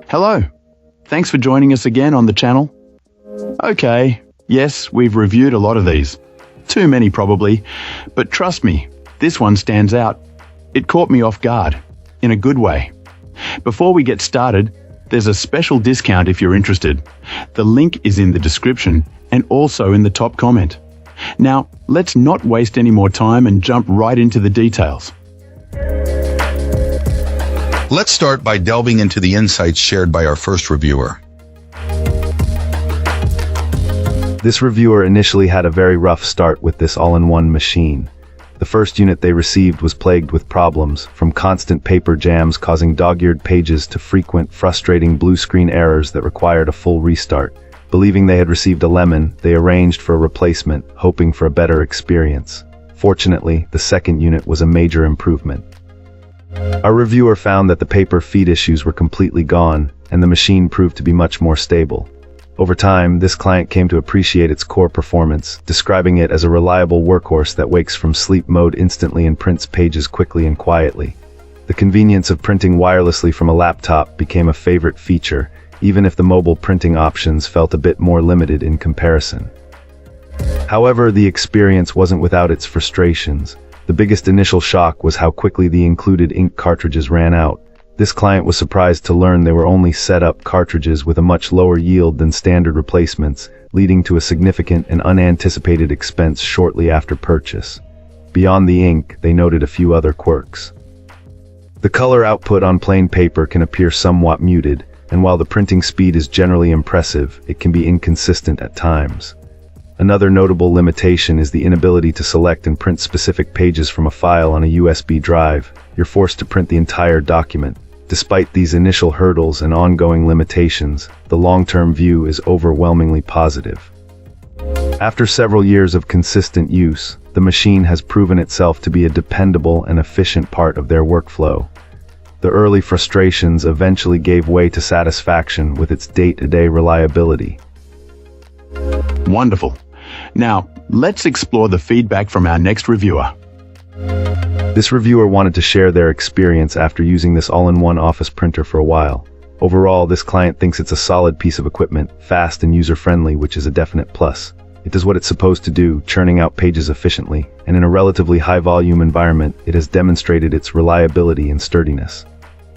Hello. Thanks for joining us again on the channel. Okay, yes, we've reviewed a lot of these. Too many probably, but trust me, this one stands out. It caught me off guard, in a good way. Before we get started, there's a special discount if you're interested. The link is in the description and also in the top comment. Now, let's not waste any more time and jump right into the details. Let's start by delving into the insights shared by our first reviewer. This reviewer initially had a very rough start with this all-in-one machine. The first unit they received was plagued with problems, from constant paper jams causing dog-eared pages to frequent, frustrating blue screen errors that required a full restart. Believing they had received a lemon, they arranged for a replacement, hoping for a better experience. Fortunately, the second unit was a major improvement. Our reviewer found that the paper feed issues were completely gone, and the machine proved to be much more stable. Over time, this client came to appreciate its core performance, describing it as a reliable workhorse that wakes from sleep mode instantly and prints pages quickly and quietly. The convenience of printing wirelessly from a laptop became a favorite feature, even if the mobile printing options felt a bit more limited in comparison. However, the experience wasn't without its frustrations. The biggest initial shock was how quickly the included ink cartridges ran out. This client was surprised to learn they were only set-up cartridges with a much lower yield than standard replacements, leading to a significant and unanticipated expense shortly after purchase. Beyond the ink, they noted a few other quirks. The color output on plain paper can appear somewhat muted, and while the printing speed is generally impressive, it can be inconsistent at times. Another notable limitation is the inability to select and print specific pages from a file on a USB drive. You're forced to print the entire document. Despite these initial hurdles and ongoing limitations, the long-term view is overwhelmingly positive. After several years of consistent use, the machine has proven itself to be a dependable and efficient part of their workflow. The early frustrations eventually gave way to satisfaction with its day-to-day reliability. Wonderful. Now, let's explore the feedback from our next reviewer. This reviewer wanted to share their experience after using this all-in-one office printer for a while. Overall, this client thinks it's a solid piece of equipment, fast and user-friendly, which is a definite plus. It does what it's supposed to do, churning out pages efficiently, and in a relatively high-volume environment, it has demonstrated its reliability and sturdiness.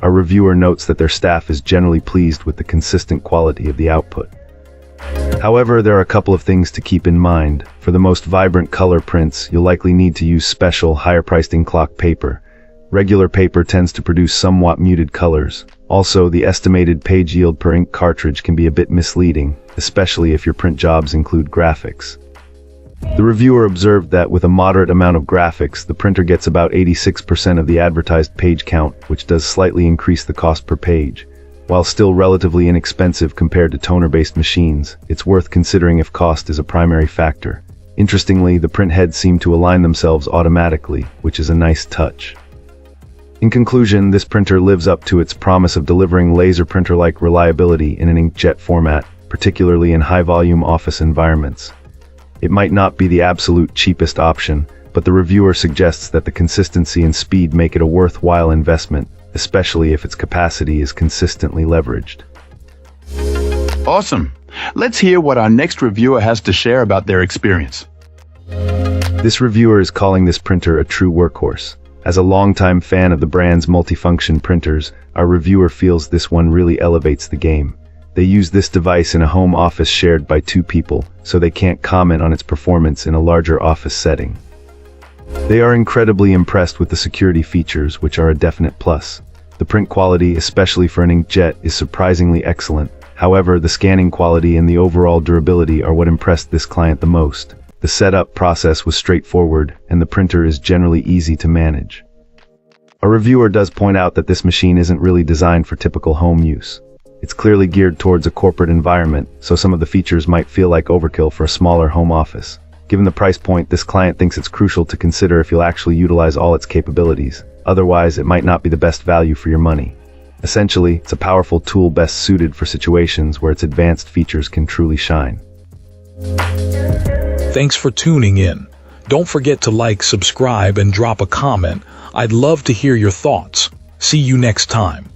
Our reviewer notes that their staff is generally pleased with the consistent quality of the output. However, there are a couple of things to keep in mind. For the most vibrant color prints, you'll likely need to use special, higher-priced ink block paper. Regular paper tends to produce somewhat muted colors. Also, the estimated page yield per ink cartridge can be a bit misleading, especially if your print jobs include graphics. The reviewer observed that with a moderate amount of graphics, the printer gets about 86% of the advertised page count, which does slightly increase the cost per page. While still relatively inexpensive compared to toner-based machines, it's worth considering if cost is a primary factor. Interestingly, the print heads seem to align themselves automatically, which is a nice touch. In conclusion, this printer lives up to its promise of delivering laser printer-like reliability in an inkjet format, particularly in high-volume office environments. It might not be the absolute cheapest option, but the reviewer suggests that the consistency and speed make it a worthwhile investment, especially if its capacity is consistently leveraged. Awesome. Let's hear what our next reviewer has to share about their experience. This reviewer is calling this printer a true workhorse. As a longtime fan of the brand's multifunction printers, our reviewer feels this one really elevates the game. They use this device in a home office shared by 2 people, so they can't comment on its performance in a larger office setting. They are incredibly impressed with the security features, which are a definite plus. The print quality, especially for an inkjet, is surprisingly excellent. However, the scanning quality and the overall durability are what impressed this client the most. The setup process was straightforward, and the printer is generally easy to manage. A reviewer does point out that this machine isn't really designed for typical home use. It's clearly geared towards a corporate environment, so some of the features might feel like overkill for a smaller home office. Given the price point, this client thinks it's crucial to consider if you'll actually utilize all its capabilities. Otherwise, it might not be the best value for your money. Essentially, it's a powerful tool best suited for situations where its advanced features can truly shine. Thanks for tuning in. Don't forget to like, subscribe, and drop a comment. I'd love to hear your thoughts. See you next time.